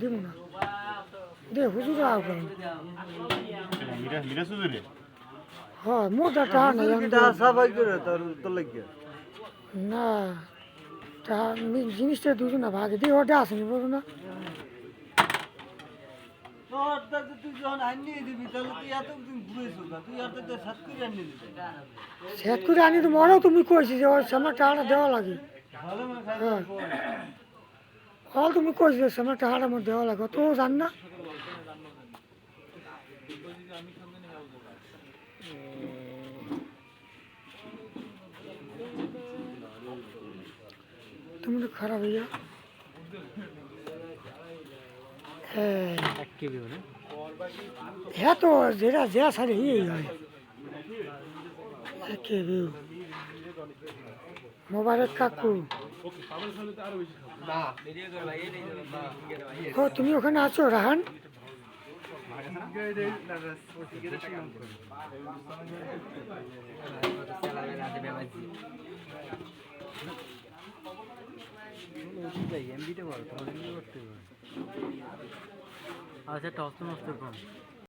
দিব না দে হুজুর আগুন মিরা সুজুরে হ্যাঁ মোটা টাকা নাই সাফাই করে তোর লাগিয়ে না তা জিনিসটা দুজন না ভাগে দিয়ে ওটা আসেনি বলো না তুই যখন আনিয়ে দিবি তাহলে তুই এতদিন ঘুরেছিস না তুই আর তো সাত করে আনিয়ে দিবি সেট করে আনি তো মরেও তুমি কইছি যে ওর সময় টাকাটা দেওয়া লাগে ভালো মানে খাই হ্যাঁ হল তুমি কইছি যে সময় টাকাটা আমার দেওয়া লাগে তো জান না তুমি তো খারাপ হইয়া হ্যাঁ তো যেটা যা সারে এই হয় মোবাইলের কাকু ও তুমি ওখানে আছো রাহান আচ্ছা টস নষ্ট কম